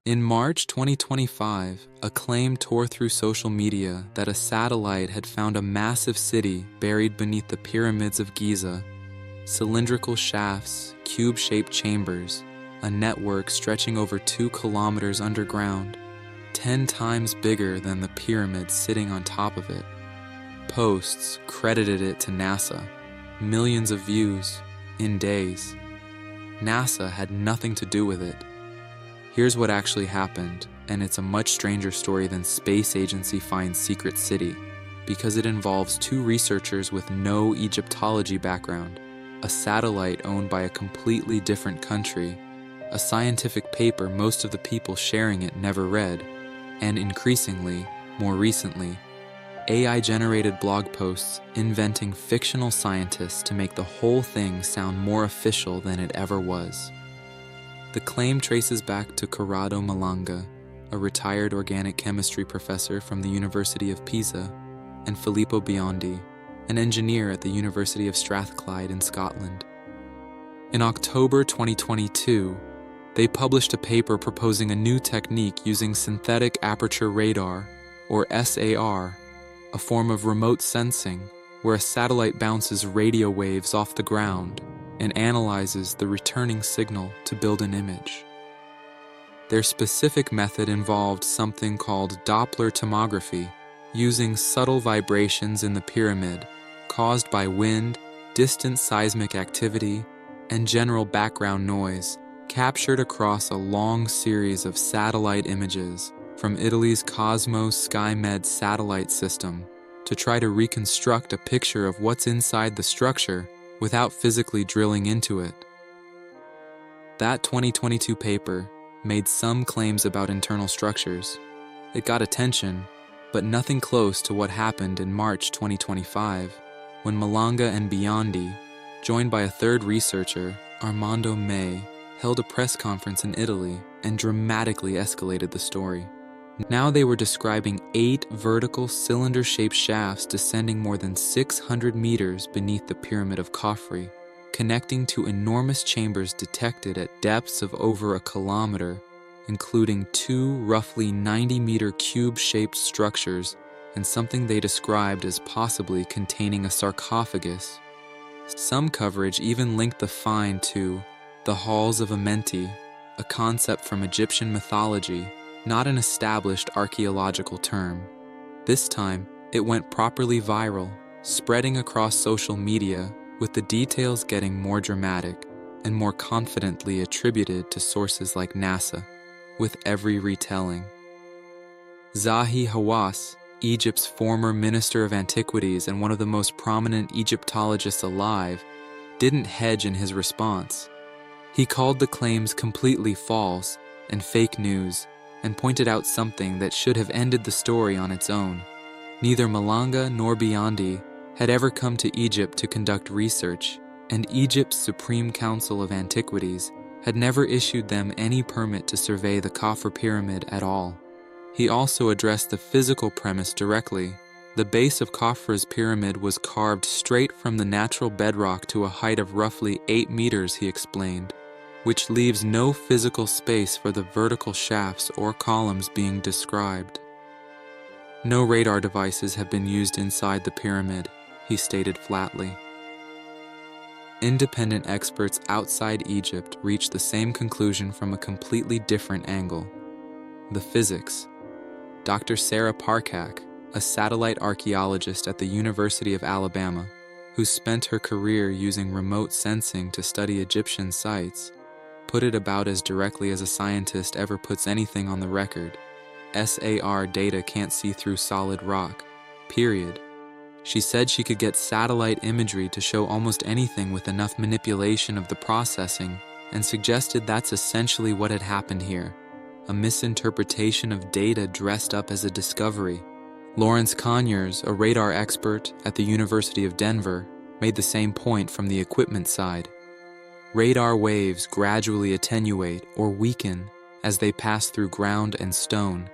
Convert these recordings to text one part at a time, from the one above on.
In March 2025, a claim tore through social media that a satellite had found a massive city buried beneath the Pyramids of Giza. Cylindrical shafts, cube-shaped chambers, a network stretching over 2 kilometers underground, 10 times bigger than the pyramids sitting on top of it. Posts credited it to NASA. Millions of views in days. NASA had nothing to do with it. Here's what actually happened, and it's a much stranger story than Space Agency finds secret city, because it involves 2 researchers with no Egyptology background, a satellite owned by a completely different country, a scientific paper most of the people sharing it never read, and increasingly, more recently, AI-generated blog posts inventing fictional scientists to make the whole thing sound more official than it ever was. The claim traces back to Corrado Malanga, a retired organic chemistry professor from the University of Pisa, and Filippo Biondi, an engineer at the University of Strathclyde in Scotland. In October 2022, they published a paper proposing a new technique using synthetic aperture radar, or SAR, a form of remote sensing where a satellite bounces radio waves off the ground and analyzes the returning signal to build an image. Their specific method involved something called Doppler tomography, using subtle vibrations in the pyramid caused by wind, distant seismic activity, and general background noise captured across a long series of satellite images from Italy's cosmo-skymed satellite system to try to reconstruct a picture of what's inside the structure without physically drilling into it. That 2022 paper made some claims about internal structures. It got attention, but nothing close to what happened in March 2025, when Malanga and Biondi, joined by a third researcher, Armando May, held a press conference in Italy and dramatically escalated the story. Now they were describing 8 vertical cylinder-shaped shafts descending more than 600 meters beneath the Pyramid of Khafre, connecting to enormous chambers detected at depths of over a kilometer, including 2 roughly 90-meter cube-shaped structures and something they described as possibly containing a sarcophagus. Some coverage even linked the find to the Halls of Amenti, a concept from Egyptian mythology, not an established archaeological term. This time, it went properly viral, spreading across social media, with the details getting more dramatic and more confidently attributed to sources like NASA, with every retelling. Zahi Hawass, Egypt's former Minister of Antiquities and one of the most prominent Egyptologists alive, didn't hedge in his response. He called the claims completely false and fake news, and pointed out something that should have ended the story on its own. Neither Malanga nor Biondi had ever come to Egypt to conduct research, and Egypt's Supreme Council of Antiquities had never issued them any permit to survey the Khafre Pyramid at all. He also addressed the physical premise directly. The base of Khafre's pyramid was carved straight from the natural bedrock to a height of roughly 8 meters, he explained, which leaves no physical space for the vertical shafts or columns being described. No radar devices have been used inside the pyramid, he stated flatly. Independent experts outside Egypt reached the same conclusion from a completely different angle. The physics. Dr. Sarah Parcak, a satellite archaeologist at the University of Alabama, who spent her career using remote sensing to study Egyptian sites, put it about as directly as a scientist ever puts anything on the record. SAR data can't see through solid rock, period. She said she could get satellite imagery to show almost anything with enough manipulation of the processing, and suggested that's essentially what had happened here, a misinterpretation of data dressed up as a discovery. Lawrence Conyers, a radar expert at the University of Denver, made the same point from the equipment side. Radar waves gradually attenuate or weaken as they pass through ground and stone,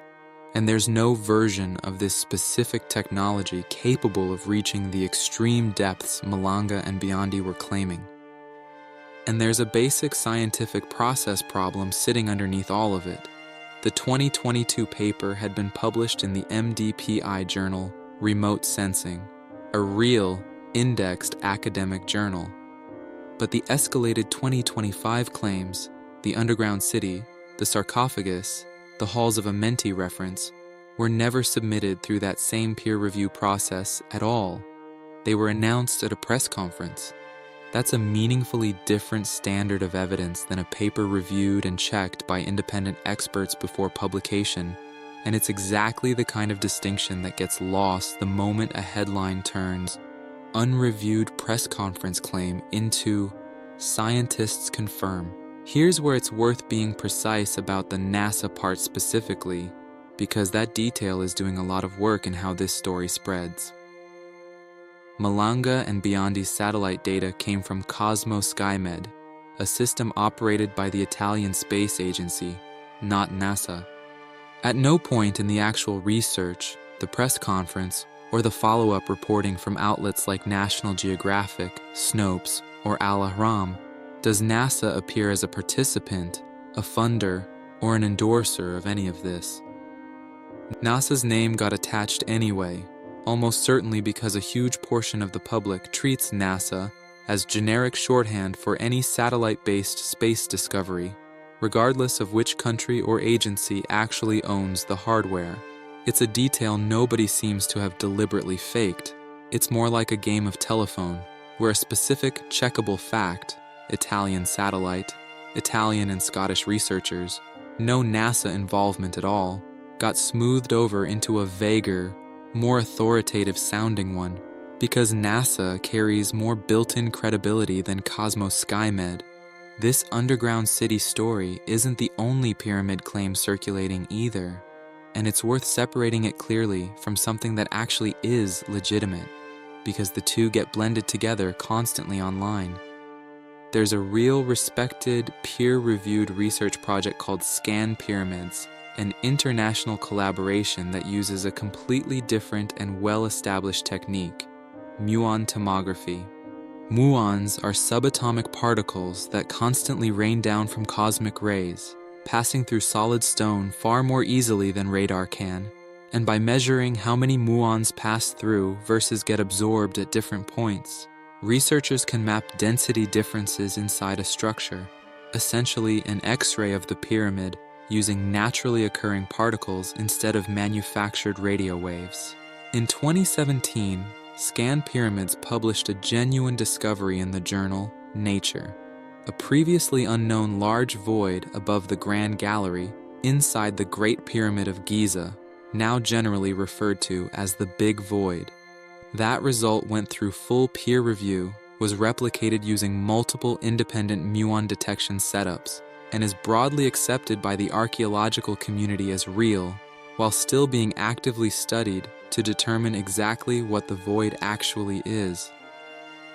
and there's no version of this specific technology capable of reaching the extreme depths Malanga and Biondi were claiming. And there's a basic scientific process problem sitting underneath all of it. The 2022 paper had been published in the MDPI journal Remote Sensing, a real, indexed academic journal. But the escalated 2025 claims, the underground city, the sarcophagus, the halls of Amenti reference, were never submitted through that same peer review process at all. They were announced at a press conference. That's a meaningfully different standard of evidence than a paper reviewed and checked by independent experts before publication, and it's exactly the kind of distinction that gets lost the moment a headline turns unreviewed press conference claim into scientists confirm. Here's where it's worth being precise about the NASA part specifically, because that detail is doing a lot of work in how this story spreads. Malanga and Biondi satellite data came from cosmo-skymed, a system operated by the Italian Space Agency, not NASA. At no point in the actual research, the press conference, or the follow-up reporting from outlets like National Geographic, Snopes, or Al-Ahram does NASA appear as a participant, a funder, or an endorser of any of this. NASA's name got attached anyway, almost certainly because a huge portion of the public treats NASA as generic shorthand for any satellite-based space discovery, regardless of which country or agency actually owns the hardware. It's a detail nobody seems to have deliberately faked. It's more like a game of telephone, where a specific checkable fact, Italian satellite, Italian and Scottish researchers, no NASA involvement at all, got smoothed over into a vaguer, more authoritative sounding one, because NASA carries more built-in credibility than cosmo-skymed. This underground city story isn't the only pyramid claim circulating either, and it's worth separating it clearly from something that actually is legitimate, because the two get blended together constantly online. There's a real respected, peer-reviewed research project called Scan Pyramids, an international collaboration that uses a completely different and well-established technique, muon tomography. Muons are subatomic particles that constantly rain down from cosmic rays, passing through solid stone far more easily than radar can, and by measuring how many muons pass through versus get absorbed at different points, researchers can map density differences inside a structure, essentially an X-ray of the pyramid using naturally occurring particles instead of manufactured radio waves. In 2017, Scan Pyramids published a genuine discovery in the journal Nature. A previously unknown large void above the Grand Gallery inside the Great Pyramid of Giza, now generally referred to as the Big Void. That result went through full peer review, was replicated using multiple independent muon detection setups, and is broadly accepted by the archaeological community as real, while still being actively studied to determine exactly what the void actually is.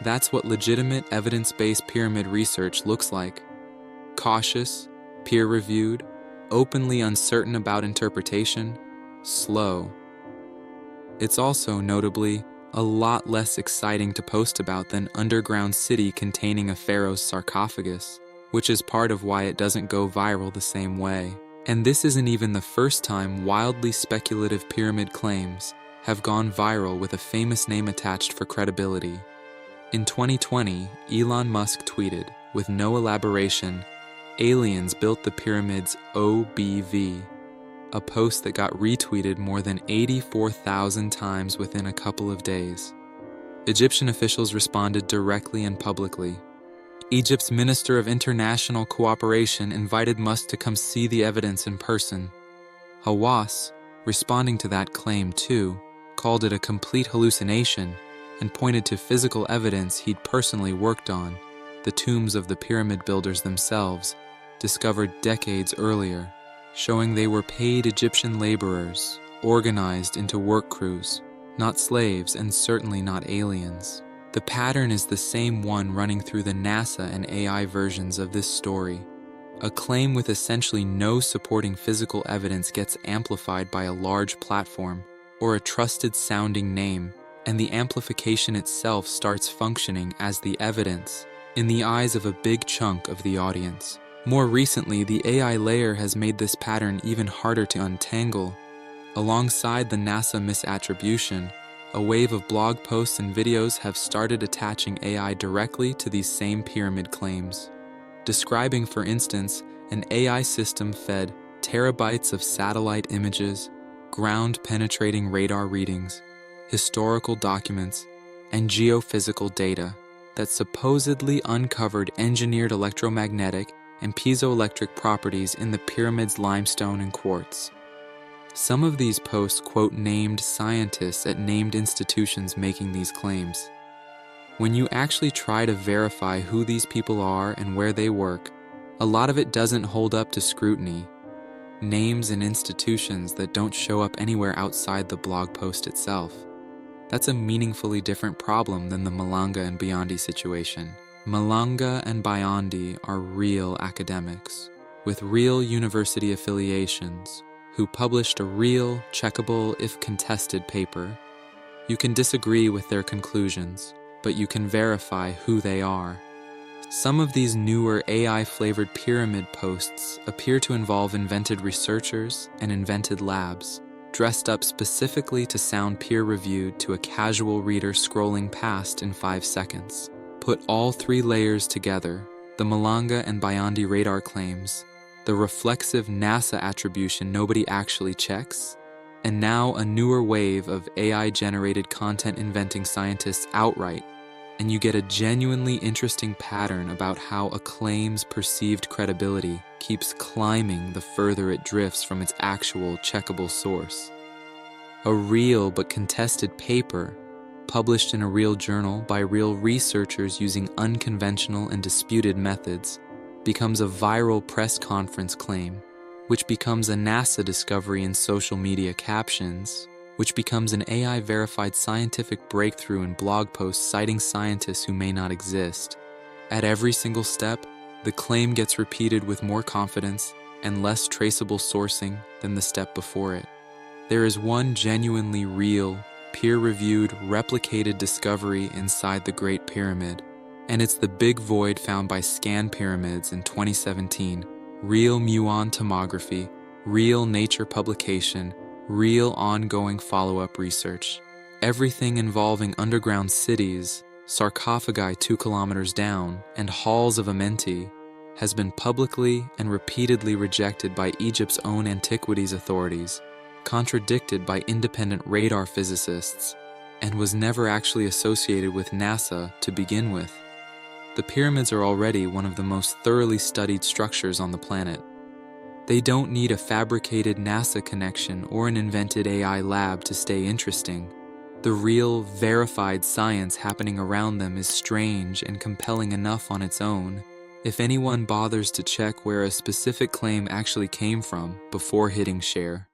That's what legitimate evidence-based pyramid research looks like. Cautious, peer-reviewed, openly uncertain about interpretation, slow. It's also, notably, a lot less exciting to post about than underground city containing a pharaoh's sarcophagus, which is part of why it doesn't go viral the same way. And this isn't even the first time wildly speculative pyramid claims have gone viral with a famous name attached for credibility. In 2020, Elon Musk tweeted, with no elaboration, "Aliens built the pyramids OBV," a post that got retweeted more than 84,000 times within a couple of days. Egyptian officials responded directly and publicly. Egypt's Minister of International Cooperation invited Musk to come see the evidence in person. Hawass, responding to that claim too, called it a complete hallucination and pointed to physical evidence he'd personally worked on, the tombs of the pyramid builders themselves, discovered decades earlier, showing they were paid Egyptian laborers, organized into work crews, not slaves and certainly not aliens. The pattern is the same one running through the NASA and AI versions of this story. A claim with essentially no supporting physical evidence gets amplified by a large platform or a trusted-sounding name, and the amplification itself starts functioning as the evidence in the eyes of a big chunk of the audience. More recently, the AI layer has made this pattern even harder to untangle. Alongside the NASA misattribution, a wave of blog posts and videos have started attaching AI directly to these same pyramid claims, describing, for instance, an AI system fed terabytes of satellite images, ground-penetrating radar readings, historical documents, and geophysical data that supposedly uncovered engineered electromagnetic and piezoelectric properties in the pyramid's limestone and quartz. Some of these posts quote named scientists at named institutions making these claims. When you actually try to verify who these people are and where they work, a lot of it doesn't hold up to scrutiny. Names and institutions that don't show up anywhere outside the blog post itself. That's a meaningfully different problem than the Malanga and Biondi situation. Malanga and Biondi are real academics, with real university affiliations, who published a real, checkable, if contested paper. You can disagree with their conclusions, but you can verify who they are. Some of these newer AI-flavored pyramid posts appear to involve invented researchers and invented labs, dressed up specifically to sound peer-reviewed to a casual reader scrolling past in 5 seconds. Put all 3 layers together, the Malanga and Biondi radar claims, the reflexive NASA attribution nobody actually checks, and now a newer wave of AI-generated content inventing scientists outright, and you get a genuinely interesting pattern about how a claim's perceived credibility keeps climbing the further it drifts from its actual checkable source. A real but contested paper, published in a real journal by real researchers using unconventional and disputed methods, becomes a viral press conference claim, which becomes a NASA discovery in social media captions, which becomes an AI-verified scientific breakthrough in blog posts citing scientists who may not exist. At every single step, the claim gets repeated with more confidence and less traceable sourcing than the step before it. There is one genuinely real, peer-reviewed, replicated discovery inside the Great Pyramid, and it's the big void found by Scan Pyramids in 2017, real muon tomography, real Nature publication, real ongoing follow-up research. Everything involving underground cities, sarcophagi 2 kilometers down, and halls of Amenti has been publicly and repeatedly rejected by Egypt's own antiquities authorities, contradicted by independent radar physicists, and was never actually associated with NASA to begin with. The pyramids are already one of the most thoroughly studied structures on the planet. They don't need a fabricated NASA connection or an invented AI lab to stay interesting. The real, verified science happening around them is strange and compelling enough on its own, if anyone bothers to check where a specific claim actually came from before hitting share.